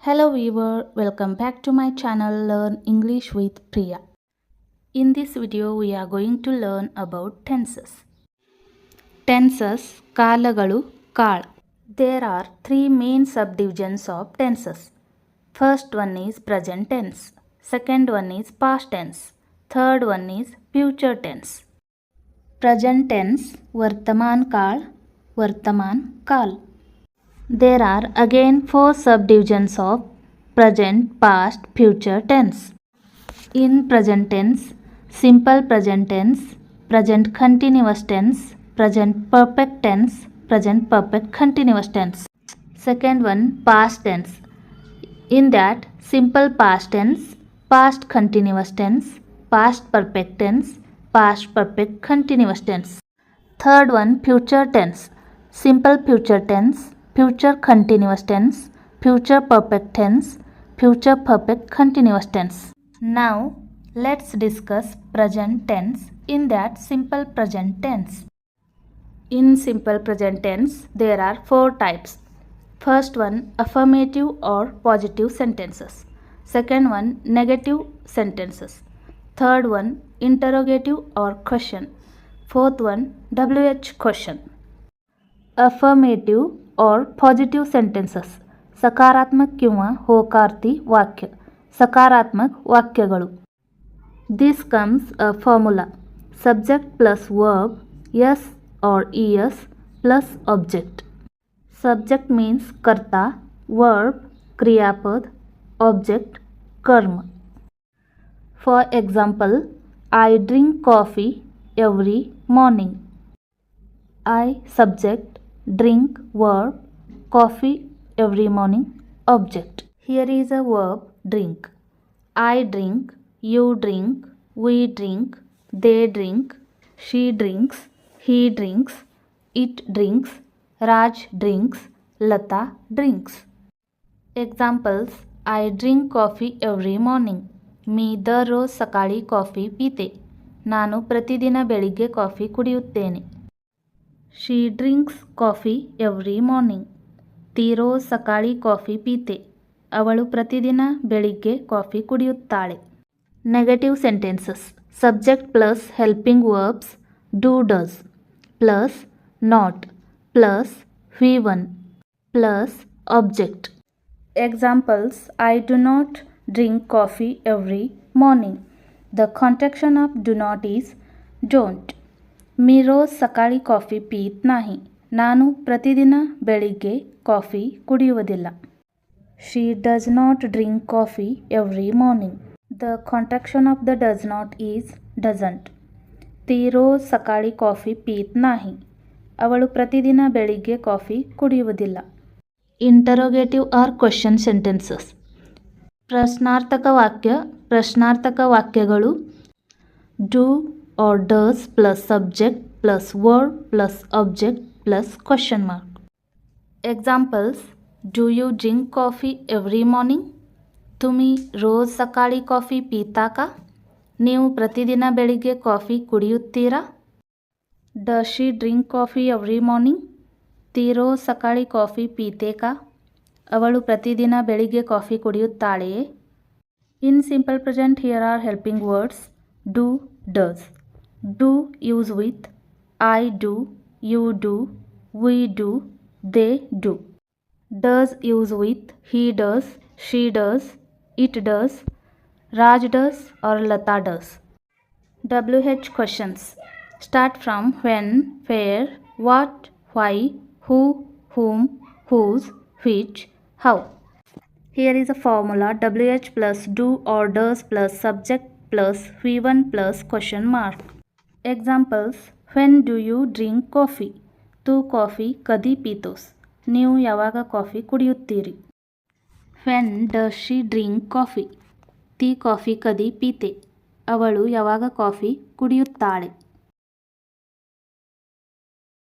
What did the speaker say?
Hello viewer, welcome back to my channel Learn English with Priya. In this video we are going to learn about tenses. Tenses, ಕಾಲಗಳು, ಕಾಳ. There are three main subdivisions of tenses. First one is present tense, second one is past tense, third one is future tense. Present tense, वर्तमान काल, वर्तमान काल. There are again four subdivisions of present, past, future tense. In present tense, simple present tense, present continuous tense, present perfect tense, present perfect continuous tense. Second one, past tense. In that, simple past tense, past continuous tense, past perfect tense, past perfect continuous tense. Third one, future tense. Simple future tense, future continuous tense, future perfect tense, future perfect continuous tense. Now let's discuss present tense, in that simple present tense. In simple present tense there are four types. First one, affirmative or positive sentences. Second one, negative sentences. Third one, interrogative or question. Fourth one, WH question. Affirmative or positive sentences, सकारात्मक किंवा होकार्थी वाक्य, सकारात्मक वाक्यಗಳು. This comes a formula, subject plus verb, yes or es plus object. Subject means कर्ता, verb क्रियापद, object कर्म. For example, I drink coffee every morning. I subject, drink verb, coffee every morning object. Here is a verb drink. I drink, you drink, we drink, they drink, she drinks, he drinks, it drinks, Raj drinks, Lata drinks. Examples, I drink coffee every morning. मी दररोज सकाळी coffee पिते. ನಾನು ಪ್ರತಿದಿನ ಬೆಳಿಗ್ಗೆ coffee ಕುಡಿಯುತ್ತೇನೆ. She drinks coffee every morning. ती रोज सकाळी coffee पिते. ಅವಳು ಪ್ರತಿದಿನ ಬೆಳಿಗ್ಗೆ ಕಾಫಿ ಕುಡಿಯುತ್ತಾಳೆ. Negative sentences, subject plus helping verbs do does plus not plus V1 plus object. Examples, I do not drink coffee every morning. The contraction of do not is don't. मी रोज सकाळी coffee पीत नाही. ನಾನು ಪ್ರತಿದಿನ ಬೆಳಿಗ್ಗೆ coffee ಕುಡಿಯುವುದಿಲ್ಲ. She does not drink coffee every morning. The contraction of the does not is doesn't. ती रोज सकाळी coffee पीत नाही. ಅವಳು ಪ್ರತಿದಿನ ಬೆಳಿಗ್ಗೆ ಕಾಫಿ ಕುಡಿಯುವುದಿಲ್ಲ. ಇಂಟರೋಗೇಟಿವ್ ಆರ್ ಕ್ವೆಶ್ಚನ್ ಸೆಂಟೆನ್ಸಸ್, ಪ್ರಶ್ನಾರ್ಥಕ ವಾಕ್ಯ, ಪ್ರಶ್ನಾರ್ಥಕ ವಾಕ್ಯಗಳು. Do or does plus subject plus verb plus object plus question mark. Examples, do you drink coffee every morning? तुम्ही रोज सकाळी कॉफी पिता का? ನೀವು ಪ್ರತಿದಿನ ಬೆಳಿಗ್ಗೆ coffee ಕುಡಿಯುತ್ತೀರಾ? Does she drink coffee every morning? ती रोज सकाळी ಕಾಫಿ ಪೀತೆ का? ಅವಳು ಪ್ರತಿದಿನ ಬೆಳಿಗ್ಗೆ coffee ಕುಡಿಯುತ್ತಾಳೆಯೇ? In simple present here are helping words do, does. Do use with I do, you do, we do, they do. Does use with he does, she does, it does, Raj does or Lata does. WH questions start from when, where, what, why, who, whom, whose, which, how. Here is a formula, WH plus do or does plus subject plus V1 plus question mark. Examples, when do you drink coffee? तू coffee कधी पितोस? ನೀವು ಯಾವಾಗ coffee ಕುಡಿಯುತ್ತೀರಿ? When does she drink coffee? ती coffee ಕधी पिते? ಅವಳು ಯಾವಾಗ ಕಾಫಿ ಕುಡಿಯುತ್ತಾಳೆ?